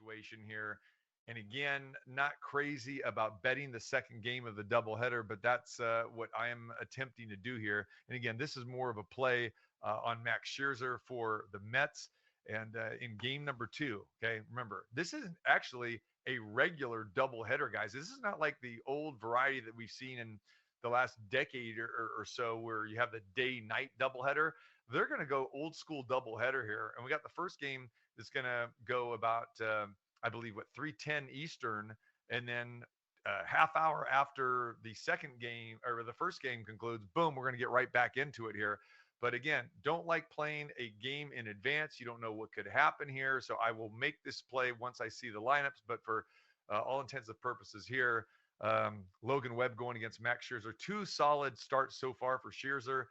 situation here. And again, not crazy about betting the second game of the doubleheader, but that's what I am attempting to do here. And again, this is more of a play on Max Scherzer for the Mets. And in game number 2, okay, remember, this isn't actually a regular doubleheader, guys. This is not like the old variety that we've seen in the last decade or so where you have the day-night doubleheader. They're going to go old school doubleheader here. And we got the first game that's going to go about, I believe, 3:10 Eastern. And then a half hour after the second game or the first game concludes, boom, we're going to get right back into it here. But again, don't like playing a game in advance. You don't know what could happen here. So I will make this play once I see the lineups. But for all intents and purposes here, Logan Webb going against Max Scherzer. 2 solid starts so far for Scherzer.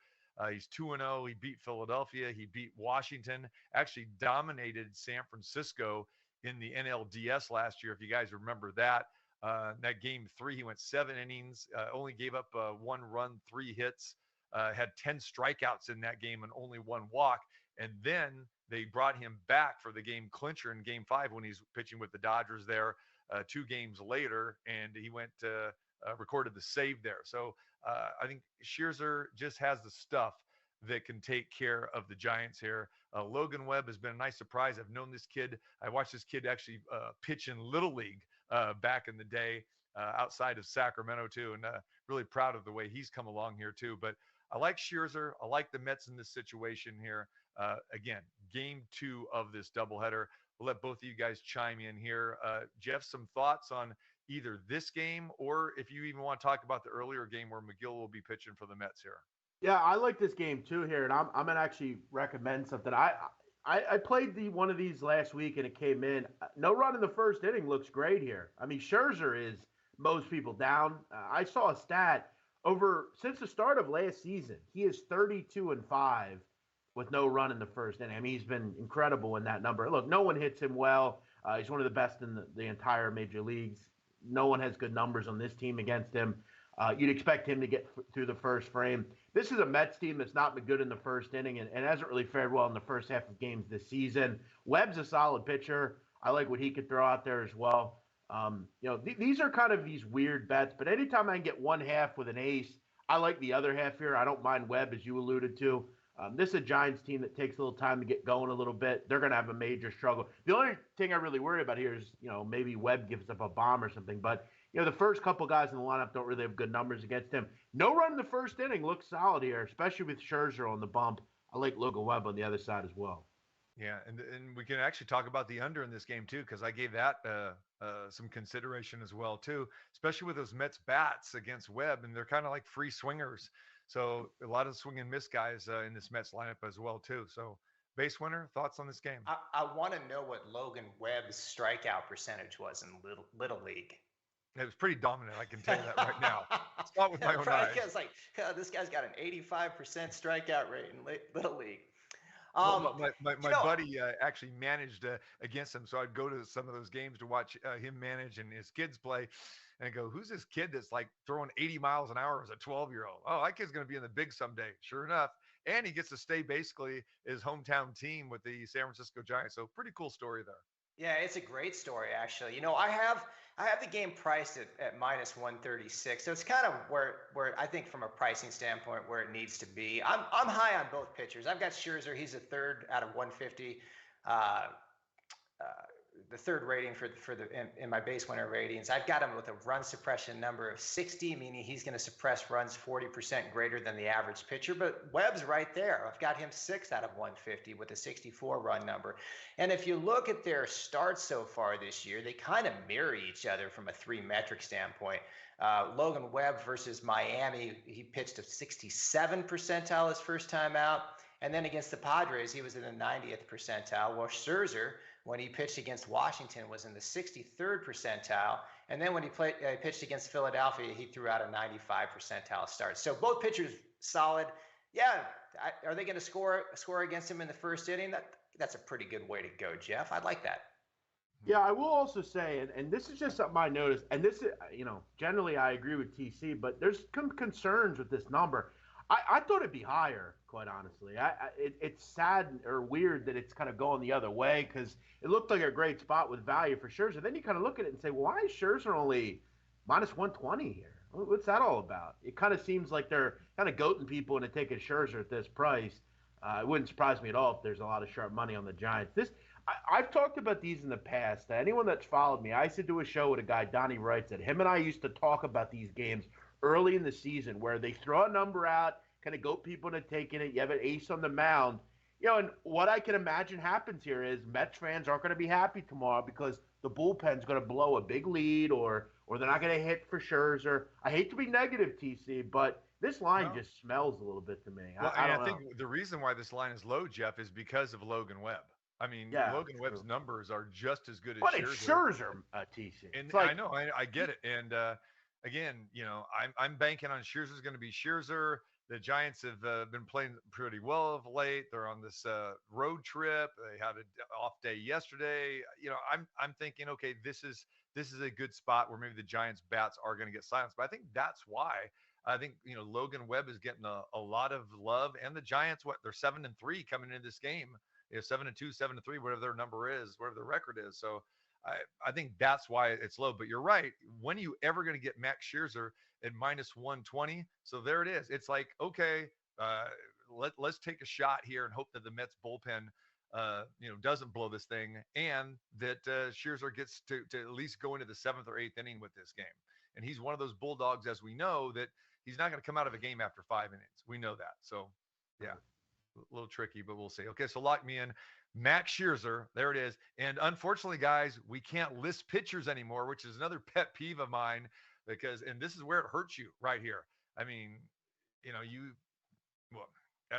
He's 2-0. He beat Philadelphia. He beat Washington. Actually dominated San Francisco in the NLDS last year, if you guys remember that. That game 3, he went 7 innings, only gave up 1 run, 3 hits. Had 10 strikeouts in that game and only 1 walk. And then they brought him back for the game clincher in game 5 when he's pitching with the Dodgers there 2 games later. And he went recorded the save there. So I think Scherzer just has the stuff that can take care of the Giants here. Logan Webb has been a nice surprise. I've known this kid. I watched this kid actually pitch in Little League back in the day outside of Sacramento too. And really proud of the way he's come along here too. But I like Scherzer. I like the Mets in this situation here. Again, game 2 of this doubleheader. We'll let both of you guys chime in here. Jeff, some thoughts on either this game or if you even want to talk about the earlier game where McGill will be pitching for the Mets here. Yeah, I like this game too here, and I'm gonna actually recommend something. I played one of these last week and it came in. No run in the first inning looks great here. I mean, Scherzer is most people down. I saw a stat. Since the start of last season, he is 32-5 with no run in the first inning. I mean, he's been incredible in that number. Look, no one hits him well. He's one of the best in the entire major leagues. No one has good numbers on this team against him. You'd expect him to get through the first frame. This is a Mets team that's not been good in the first inning and hasn't really fared well in the first half of games this season. Webb's a solid pitcher. I like what he could throw out there as well. These are kind of these weird bets, but anytime I can get one half with an ace, I like the other half here. I don't mind Webb, as you alluded to. This is a Giants team that takes a little time to get going a little bit. They're going to have a major struggle. The only thing I really worry about here is, maybe Webb gives up a bomb or something. But, the first couple guys in the lineup don't really have good numbers against him. No run in the first inning looks solid here, especially with Scherzer on the bump. I like Logan Webb on the other side as well. Yeah, and we can actually talk about the under in this game too, because I gave that some consideration as well too, especially with those Mets bats against Webb, and they're kind of like free swingers. So a lot of swing and miss guys in this Mets lineup as well too. So BaseWinner, thoughts on this game? I want to know what Logan Webb's strikeout percentage was in Little League. It was pretty dominant. I can tell you that right now. It's not with my own eyes. It's like, this guy's got an 85% strikeout rate in Little League. My buddy actually managed against him, so I'd go to some of those games to watch him manage and his kids play. And I go, who's this kid that's like throwing 80 miles an hour as a 12-year-old? Oh, that kid's going to be in the big someday. Sure enough. And he gets to stay basically his hometown team with the San Francisco Giants. So pretty cool story there. Yeah, it's a great story, actually. I have the game priced at minus 136. So it's kind of where I think from a pricing standpoint where it needs to be. I'm high on both pitchers. I've got Scherzer. He's a 3rd out of 150. The 3rd rating in my BaseWinner ratings. I've got him with a run suppression number of 60, meaning he's going to suppress runs 40% greater than the average pitcher. But Webb's right there. I've got him 6th out of 150 with a 64 run number. And if you look at their starts so far this year, they kind of mirror each other from a 3-metric standpoint. Logan Webb versus Miami, he pitched a 67 percentile his first time out. And then against the Padres, he was in the 90th percentile. Well, Scherzer, when he pitched against Washington, was in the 63rd percentile. And then when he pitched against Philadelphia, he threw out a 95 percentile start. So both pitchers solid. Yeah, are they going to score against him in the first inning? That's a pretty good way to go, Jeff. I'd like that. Yeah, I will also say, and this is just something I noticed, and this is, generally I agree with TC, but there's some concerns with this number. I thought it'd be higher, quite honestly. It's sad or weird that it's kind of going the other way because it looked like a great spot with value for Scherzer. Then you kind of look at it and say, well, why is Scherzer only minus 120 here? What's that all about? It kind of seems like they're kind of goating people into taking Scherzer at this price. It wouldn't surprise me at all if there's a lot of sharp money on the Giants. I've talked about these in the past. Anyone that's followed me, I used to do a show with a guy, Donnie Wright, that him and I used to talk about these games early in the season where they throw a number out, kind of goat people into taking it. You have an ace on the mound. And what I can imagine happens here is Mets fans aren't going to be happy tomorrow because the bullpen's going to blow a big lead or they're not going to hit for Scherzer. I hate to be negative, TC, but this line just smells a little bit to me. Well, I don't I know. think the reason why this line is low, Jeff, is because of Logan Webb. I mean, Yeah, Logan Webb's numbers are just as good as but Scherzer. it's Scherzer, TC. And Like, I know, I get it. And again, I'm banking on Scherzer's going to be Scherzer. The Giants have been playing pretty well of late. They're on this road trip. They had an off day yesterday. I'm thinking, okay, this is a good spot where maybe the Giants bats are going to get silenced. But I think that's why I think Logan Webb is getting a lot of love, and the Giants, they're 7-3 coming into this game. 7-2, 7-3, whatever their number is, whatever their record is. So I think that's why it's low. But you're right. When are you ever going to get Max Scherzer at minus 120? So there it is. It's like, okay, let's take a shot here and hope that the Mets bullpen, doesn't blow this thing, and that Scherzer gets to at least go into the 7th or 8th inning with this game. And he's one of those Bulldogs, as we know, that he's not going to come out of a game after 5 innings. We know that. So, yeah. A little tricky, but we'll see. Okay, so lock me in. Max Scherzer, there it is. And unfortunately, guys, we can't list pitchers anymore, which is another pet peeve of mine and this is where it hurts you right here. I mean,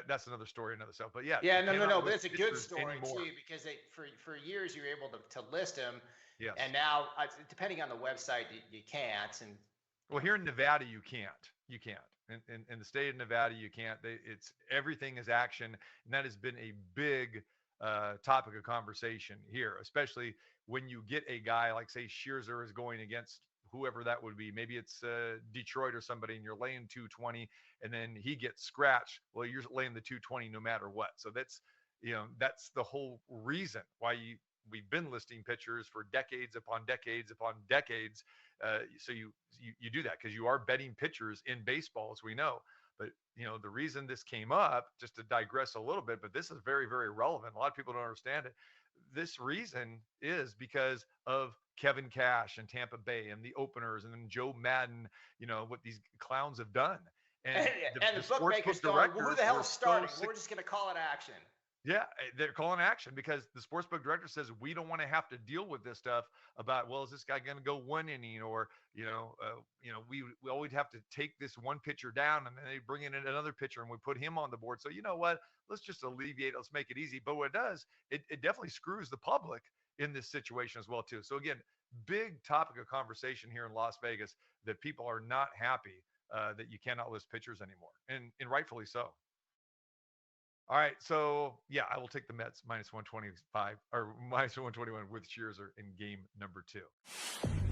that's another story, another self. But yeah. Yeah, no. But it's a good story too, because for years you were able to list them. Yes. And now, depending on the website, you can't. And well, here in Nevada, you can't. In the state of Nevada, you can't. It's everything is action, and that has been a big topic of conversation here, especially when you get a guy like, say, Scherzer is going against whoever that would be. Maybe it's Detroit or somebody, and you're laying 220, and then he gets scratched. Well, you're laying the 220 no matter what. So that's the whole reason why we've been listing pitchers for decades upon decades upon decades. So you do that because you are betting pitchers in baseball, as we know. But the reason this came up, just to digress a little bit, but this is very, very relevant. A lot of people don't understand it. This reason is because of Kevin Cash and Tampa Bay and the openers, and then Joe Madden. What these clowns have done. And the bookmakers going, well, who the hell is starting? We're just going to call it action. Yeah, they're calling action because the sportsbook director says we don't want to have to deal with this stuff about, well, is this guy going to go 1 inning, or we always have to take this one pitcher down and then they bring in another pitcher and we put him on the board. So you know what? Let's just alleviate. Let's make it easy. But what it does, it definitely screws the public in this situation as well too. So again, big topic of conversation here in Las Vegas that people are not happy that you cannot list pitchers anymore, and rightfully so. All right, so yeah, I will take the Mets minus 125 or minus 121 with Scherzer in game number 2.